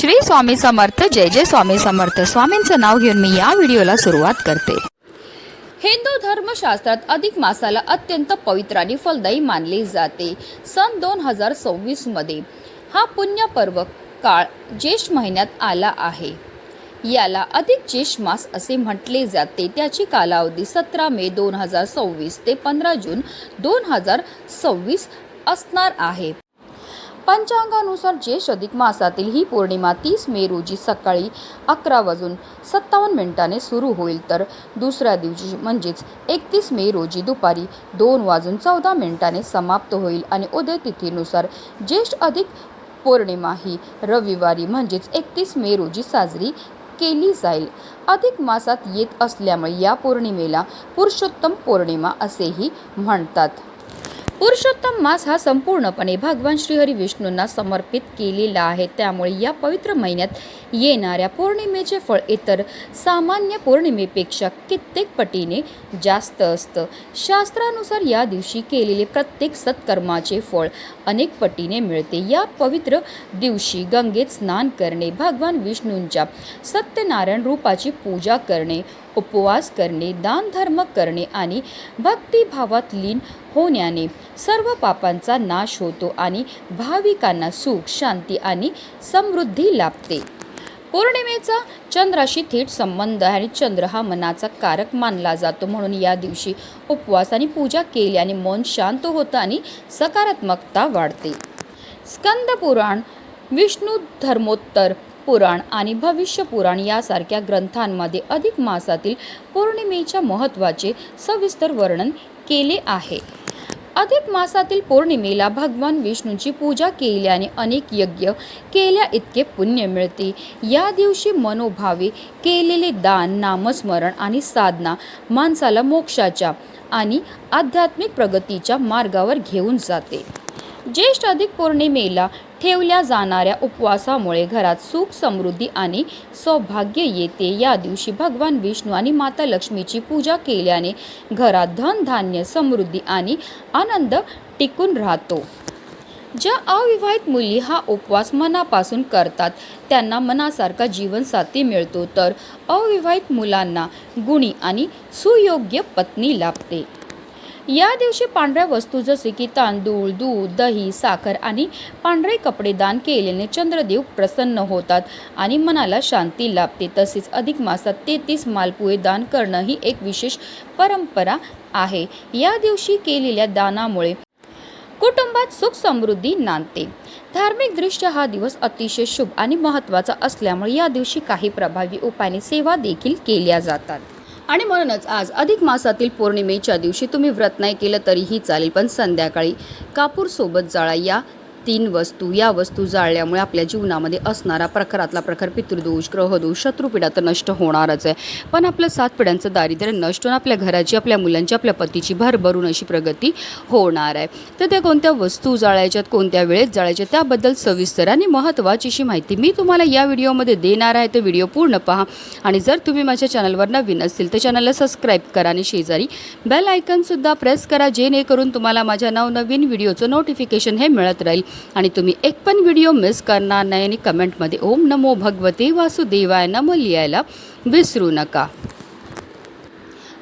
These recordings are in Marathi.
श्री स्वामी समर्थ. जय जय स्वामी समर्थ. स्वामींचं नाव घेऊन मी या व्हिडिओला सुरुवात करते. हिंदू धर्मशास्त्रात अधिक मासाला अत्यंत पवित्र आणि फलदायी मानले जाते. सन 2026 मध्ये हा पुण्यपर्व काळ ज्येष्ठ महिन्यात आला आहे. याला अधिक ज्येष्ठ मास असे म्हटले जाते. त्याची कालावधी 17 मे 2026 ते 15 जून 2026 असणार आहे. पंचांगानुसार ज्येष्ठ अधिक मासातील ही पौर्णिमा 30 मे रोजी सकाळी 11:57 सुरू होईल, तर दुसऱ्या दिवशी म्हणजेच 31 मे रोजी दुपारी 2:14 समाप्त होईल. आणि उदय तिथीनुसार ज्येष्ठ अधिक पौर्णिमा ही रविवारी म्हणजेच 31 मे रोजी साजरी केली जाईल. अधिक मासात येत असल्यामुळे या पौर्णिमेला पुरुषोत्तम पौर्णिमा असेही म्हणतात. पुरुषोत्तम मास हा संपूर्णपणे भगवान श्रीहरी विष्णूंना समर्पित केलेला आहे. त्यामुळे या पवित्र महिन्यात येणाऱ्या पौर्णिमेचे फळ इतर सामान्य पौर्णिमेपेक्षा कित्येक पटीने जास्त असतं. शास्त्रानुसार या दिवशी केलेले प्रत्येक सत्कर्माचे फळ अनेक पटीने मिळते. या पवित्र दिवशी गंगेत स्नान करणे, भगवान विष्णूंच्या सत्यनारायण रूपाची पूजा करणे, उपवास करणे, दान धर्म करणे आणि भक्तिभावात लीन होण्याने सर्व पापांचा नाश होतो आणि भाविकांना सुख, शांती आणि समृद्धी लाभते. पौर्णिमेचा चंद्राशी थेट संबंध आहे आणि चंद्र हा मनाचा कारक मानला जातो. म्हणून या दिवशी उपवास आणि पूजा केल्याने मन शांत होतं आणि सकारात्मकता वाढते. स्कंद पुराण, विष्णू धर्मोत्तर पुराण आणि भविष्य पुराण यासारख्या ग्रंथांमध्ये अधिक मासातील पौर्णिमेच्या महत्त्वाचे सविस्तर वर्णन केले आहे. अधिक मासातील पौर्णिमेला भगवान विष्णूंची पूजा केल्याने अनेक यज्ञ केल्या इतके पुण्य मिळते. या दिवशी मनोभावे केलेले दान, नामस्मरण आणि साधना माणसाला मोक्षाच्या आणि आध्यात्मिक प्रगतीच्या मार्गावर घेऊन जाते. ज्येष्ठ अधिक पौर्णिमेला ठेवल्या जाणाऱ्या उपवासामुळे घरात सुख, समृद्धी आणि सौभाग्य येते. या दिवशी भगवान विष्णू आणि माता लक्ष्मीची पूजा केल्याने घरात धन, धान्य, समृद्धी आणि आनंद टिकून राहतो. ज्या अविवाहित मुली हा उपवास मनापासून करतात त्यांना मनासारखा जीवनसाथी मिळतो, तर अविवाहित मुलांना गुणी आणि सुयोग्य पत्नी लाभते. या दिवशी पांढऱ्या वस्तू जसे की तांदूळ, दूध, दही, साखर आणि पांढरे कपडे दान केल्याने चंद्रदेव प्रसन्न होतात आणि मनाला शांती लाभते. तसेच अधिक मासात 33 मालपुळे दान करणं ही एक विशेष परंपरा आहे. या दिवशी केलेल्या दानामुळे कुटुंबात सुख, समृद्धी नांदते. धार्मिकदृष्ट्या हा दिवस अतिशय शुभ आणि महत्त्वाचा असल्यामुळे या दिवशी काही प्रभावी उपायांनी सेवा देखील केल्या जातात. आणि म्हणूनच आज अधिक मासातील पौर्णिमेच्या दिवशी तुम्ही व्रत नाही केलं तरीही चालेल, पण संध्याकाळी कापूर सोबत जाळा. या वस्तू जाळल्यामुळे आपल्या जीवनामध्ये असणारा प्रखरातला प्रखर पितृदोष, ग्रहदोष, शत्रुपीडा तर नष्ट होणारच आहे, पण आपलं 7 पिढ्यांचं दारिद्र्य नष्ट होऊन आपल्या घराची, आपल्या मुलांची, आपल्या पतीची भरभरून अशी प्रगती होणार आहे. तर त्या कोणत्या वस्तू जाळायच्यात, कोणत्या वेळेत जाळायच्या त्याबद्दल सविस्तर आणि महत्त्वाची अशी माहिती मी तुम्हाला या व्हिडिओमध्ये देणार आहे. तर व्हिडिओ पूर्ण पहा. आणि जर तुम्ही माझ्या चॅनलवर नवीन असतील तर चॅनलला सबस्क्राईब करा आणि शेजारी बेल आयकॉनसुद्धा प्रेस करा, जेणेकरून तुम्हाला माझ्या नवनवीन व्हिडिओचं नोटिफिकेशन हे मिळत राहील आणि तुम्ही एक पण व्हिडिओ मिस करणार नाही. आणि कमेंटमध्ये ओम नमो भगवते वासुदेवाय नमः लिहायला विसरू नका.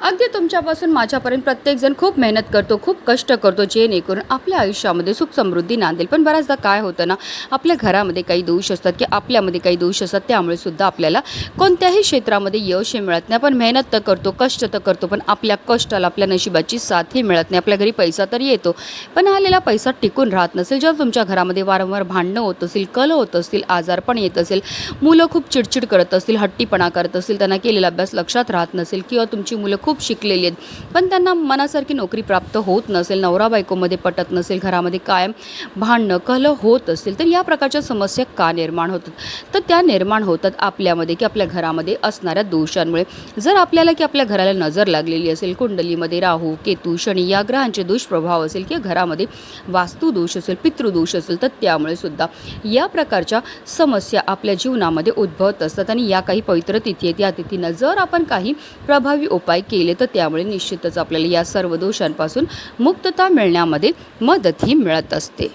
अगदी तुमच्यापासून माझ्यापर्यंत प्रत्येकजण खूप मेहनत करतो, खूप कष्ट करतो, जेणेकरून आपल्या आयुष्यामध्ये सुख, समृद्धी नांदेल. पण बऱ्याचदा काय होतं ना, आपल्या घरामध्ये काही दोष असतात की आपल्यामध्ये काही दोष असतात, त्यामुळे सुद्धा आपल्याला कोणत्याही क्षेत्रामध्ये यश मिळत नाही. आपण मेहनत तर करतो, कष्ट तर करतो, पण आपल्या कष्टाला, आपल्या नशिबाची साथही मिळत नाही. आपल्या घरी पैसा तर येतो, पण आलेला पैसा टिकून राहत नसेल, जर तुमच्या घरामध्ये वारंवार भांडणं होत असतील, कल होत असतील, आजारपण येत असेल, मुलं खूप चिडचिड करत असतील, हट्टीपणा करत असतील, त्यांना केलेला अभ्यास लक्षात राहत नसेल, किंवा तुमची मुलं खूप शिकलेली आहेत पण त्यांना मनासारखी नोकरी प्राप्त होत नसेल, नवरा बायकोमध्ये पटत नसेल, घरामध्ये कायम भांडणं, कलह होत असतील, तर या प्रकारच्या समस्या का निर्माण होतात? तर त्या निर्माण होतात आपल्यामध्ये की आपल्या घरामध्ये असणाऱ्या दोषांमुळे. जर आपल्याला की आपल्या घराला नजर लागलेली असेल, कुंडलीमध्ये राहू, केतू, शनी या ग्रहांचे दुष्प्रभाव असेल, किंवा घरामध्ये वास्तुदोष असेल, पितृदोष असेल, तर त्यामुळे सुद्धा या प्रकारच्या समस्या आपल्या जीवनामध्ये उद्भवत असतात. आणि या काही पवित्र तिथी आहेत, या तिथीनं जर आपण काही प्रभावी उपाय केले तर त्यामुळे निश्चितच आपल्याला या सर्व दोषांपासून मुक्तता मिळण्यामध्ये मदतही मिळत असते.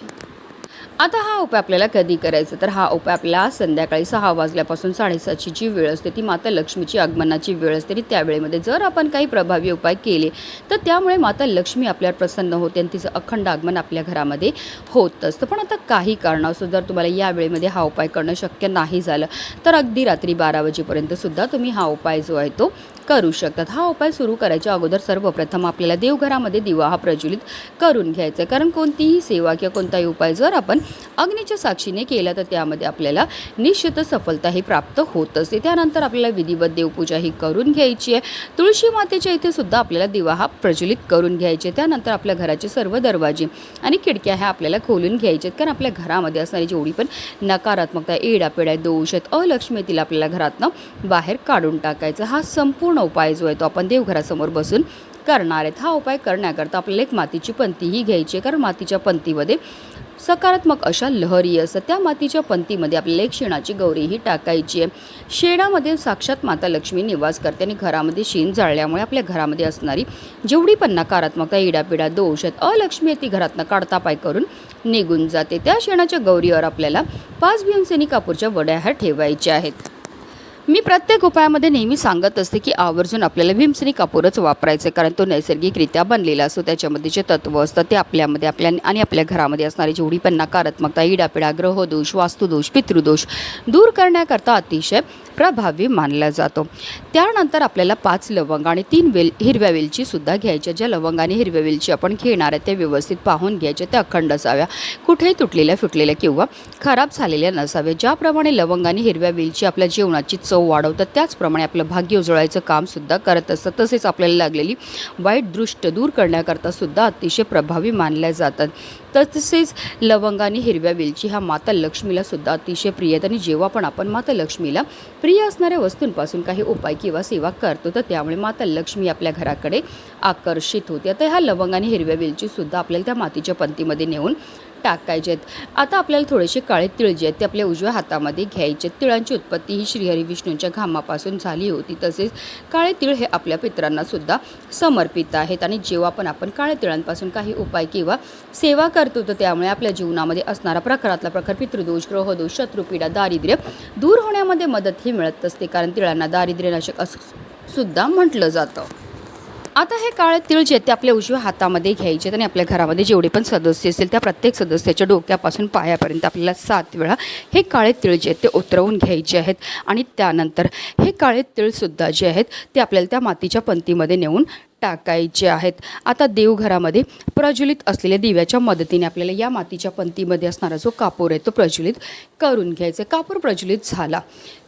आता हा उपाय आपल्याला कधी करायचा, तर हा उपाय आपल्याला संध्याकाळी 6 वाजल्यापासून 7:30ची जी वेळ असते ती माता लक्ष्मीची आगमनाची वेळ असते. आणि त्यावेळेमध्ये जर आपण काही प्रभावी उपाय केले तर त्यामुळे माता लक्ष्मी आपल्यावर प्रसन्न होते आणि तिचं अखंड आगमन आपल्या घरामध्ये होत असतं. पण आता काही कारणास्तव जर तुम्हाला या वेळेमध्ये हा उपाय करणं शक्य नाही झालं तर अगदी रात्री 12 वाजेपर्यंत सुद्धा तुम्ही हा उपाय जो आहे तो करू शकतात. हा उपाय सुरू करायच्या अगोदर सर्वप्रथम आपल्याला देवघरामध्ये दिवा हा प्रज्वलित करून घ्यायचा आहे. कारण कोणतीही सेवा किंवा कोणताही उपाय जर आपण अग्नीच्या साक्षीने केला तर त्यामध्ये आपल्याला निश्चित सफलता ही प्राप्त होत असते. त्यानंतर आपल्याला विधिवत देवपूजा ही करून घ्यायची आहे. तुळशी मातेच्या इथे सुद्धा आपल्याला दिवा हा प्रज्वलित करून घ्यायचे. त्यानंतर आपल्या घराचे सर्व दरवाजे आणि खिडक्या ह्या आपल्याला खोलून घ्यायचे आहेत. कारण आपल्या घरामध्ये असणारी जेवढी पण नकारात्मकता, येडापेडा, दोष आहेत, अलक्ष्मी येतील आपल्याला घरातनं बाहेर काढून टाकायचं. हा संपूर्ण उपाय जो आहे तो आपण देवघरासमोर बसून करणार आहेत. हा उपाय करण्याकरता आपल्याला एक मातीची पंतीही घ्यायची आहे. कारण मातीच्या पंतीमध्ये सकारात्मक अशा लहरी असतात. त्या मातीच्या पंतीमध्ये आपल्याला एक शेणाची गौरीही टाकायची आहे. शेणामध्ये साक्षात माता लक्ष्मी निवास करते आणि घरामध्ये शेण जाळल्यामुळे आपल्या घरामध्ये असणारी जेवढी पण नकारात्मकता, इडापिडा, दोष आहेत, अलक्ष्मी ती घरातनं काढता पाय करून निघून जाते. त्या शेणाच्या गौरीवर आपल्याला 5 भीमसेनी कापूरच्या वड्या ह्या ठेवायच्या आहेत. मी प्रत्येक उपायामध्ये नेहमी सांगत असते की आवर्जून आपल्याला भीमसेनी कापूरच वापरायचं आहे. कारण तो नैसर्गिकरित्या बनलेला असतो. त्याच्यामध्ये जे तत्त्व असतात ते आपल्यामध्ये आणि आपल्या घरामध्ये असणारी जेवढी पण नकारात्मकता, इडापिडा, ग्रहदोष, वास्तुदोष, पितृदोष दूर करण्याकरता अतिशय प्रभावी मानला जातो. त्यानंतर आपल्याला 5 लवंग आणि 3 हिरव्या वेलची सुद्धा घ्यायच्या. ज्या लवंग आणि हिरव्या वेलची आपण घेणार आहे त्या व्यवस्थित पाहून घ्यायच्या. त्या अखंड असाव्या, कुठेही तुटलेल्या, फुटलेल्या किंवा खराब झालेल्या नसाव्या. ज्याप्रमाणे लवंग आणि हिरव्या वेलची आपल्या जेवणाची चव वाढवतात त्याचप्रमाणे आपलं भाग्य उजळायचं कामसुद्धा करत असतात. तसेच आपल्याला लागलेली वाईट दृष्ट दूर करण्याकरता सुद्धा अतिशय प्रभावी मानल्या जातात. तसेच लवंग आणि हिरव्या वेलची ह्या माता लक्ष्मीला सुद्धा अतिशय प्रिय आहेत. आणि जेव्हा पण आपण माता लक्ष्मीला प्रिय असणाऱ्या वस्तूंपासून काही उपाय किंवा सेवा करतो तर त्यामुळे माता लक्ष्मी आपल्या घराकडे आकर्षित होते. आता ह्या लवंग आणि हिरव्या वेलची सुद्धा आपल्याला त्या मातीच्या पंतीमध्ये नेऊन टाकायचे आहेत. आता आपल्याला थोडेसे काळे तिळ जे आहेत ते आपल्या उजव्या हातामध्ये घ्यायचे. तिळांची उत्पत्ती ही श्रीहरी विष्णूंच्या घामापासून झाली होती. तसेच काळे तिळ हे आपल्या पितरांना सुद्धा समर्पित आहेत. आणि जेव्हा पण आपण काळ्या तिळांपासून काही उपाय किंवा सेवा करतो तर त्यामुळे आपल्या जीवनामध्ये असणारा प्रकारातला प्रकार, पितृदोष, ग्रहदोष, शत्रुपीडा, दारिद्र्य दूर होण्यामध्ये मदतही मिळत असते. कारण तिळांना दारिद्र्यनाशक असं सुद्धा म्हटलं जातं. आता हे काळे तिळ जे ते आपल्या उजव्या हातामध्ये घ्यायचे आणि आपल्या घरामध्ये जेवढे पण सदस्य असतील त्या प्रत्येक सदस्याच्या डोक्यापासून पायापर्यंत आपल्याला 7 वेळा हे काळे तिळ जे ते उतरवून घ्यायचे आहेत. आणि त्यानंतर हे काळे तिळसुद्धा जे आहेत ते आपल्याला त्या मातीच्या पंतीमध्ये नेऊन टाकायचे आहेत. आता देवघरामध्ये प्रज्वलित असलेल्या दिव्याच्या मदतीने आपल्याला या मातीच्या पंतीमध्ये असणारा जो कापूर आहे तो प्रज्वलित करून घ्यायचा. कापूर प्रज्वलित झाला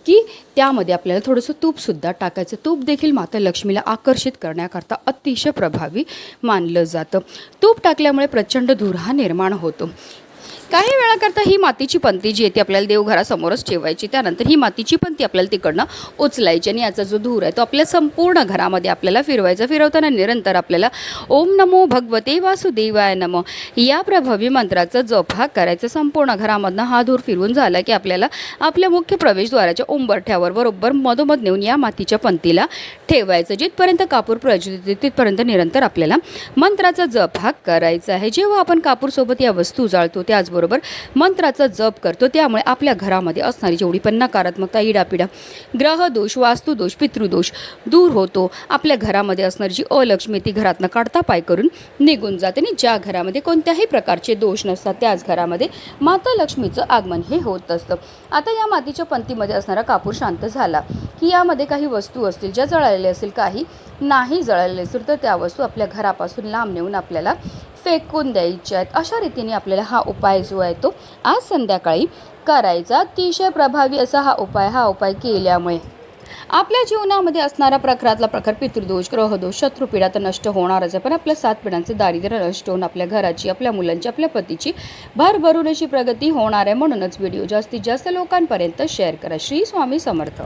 की त्यामध्ये आपल्याला थोडंसं तूपसुद्धा टाकायचं. तूप देखील माता लक्ष्मीला आकर्षित करण्याकरता अतिशय प्रभावी मानलं जातं. तूप टाकल्यामुळे प्रचंड धूर हा निर्माण होतो. काही वेळाकरता ही मातीची पंती जी आहे ती आपल्याला देवघरासमोरच ठेवायची. त्यानंतर ही मातीची पंती आपल्याला तिकडनं उचलायची आणि याचा जो धूर आहे तो आपल्या संपूर्ण घरामध्ये आपल्याला फिरवायचा. फिरवताना निरंतर आपल्याला ओम नमो भगवते वासुदेवाय नमः या प्रभावी मंत्राचा जप हा करायचा. संपूर्ण घरामधनं हा धूर फिरवून झाला की आपल्याला आपल्या मुख्य प्रवेशद्वाराच्या उंबरठ्यावर बरोबर मधोमध नेऊन या मातीच्या पंतीला ठेवायचं. जिथपर्यंत कापूर प्रज्वलित तिथपर्यंत निरंतर आपल्याला मंत्राचा जप हा करायचा आहे. जेव्हा आपण कापूरसोबत या वस्तू जाळतो त्याचबरोबर मंत्राचा जप करतो त्यामुळे आपल्या घरामध्ये असणारी जेवढी पण नकारात्मकता, इडापिडा, ग्रहदोष, वास्तुदोष, पितृदोष दूर होतो. आपल्या घरामध्ये असणारी जी अलक्ष्मी ती घरातनं काढता पाय करून निघून जाते. आणि ज्या घरामध्ये कोणत्याही प्रकारचे दोष नसतात त्याच घरामध्ये माता लक्ष्मीचं आगमन हे होत असतं. आता या मातीच्या पंतीमध्ये असणारा कापूर शांत झाला की यामध्ये काही वस्तू असतील ज्या जळालेल्या असतील, काही नाही जळालेले असतील तर त्या वस्तू आपल्या घरापासून लांब नेऊन आपल्याला फेकून द्यायच्या आहेत. अशा रीतीने आपल्याला हा उपाय जो आहे तो आज संध्याकाळी करायचा. अतिशय प्रभावी असा हा उपाय केल्यामुळे आपल्या जीवनामध्ये असणारा प्रकारातला प्रकार, पितृदोष, ग्रहदोष, शत्रुपीडा तर नष्ट होणारच आहे. पण आपल्या 7 पिढ्यांचे दारिद्र्य नष्ट होऊन आपल्या घराची, आपल्या मुलांची, आपल्या पतीची भरभरून अशी प्रगती होणार आहे. म्हणूनच व्हिडिओ जास्तीत जास्त लोकांपर्यंत शेअर करा. श्री स्वामी समर्थ.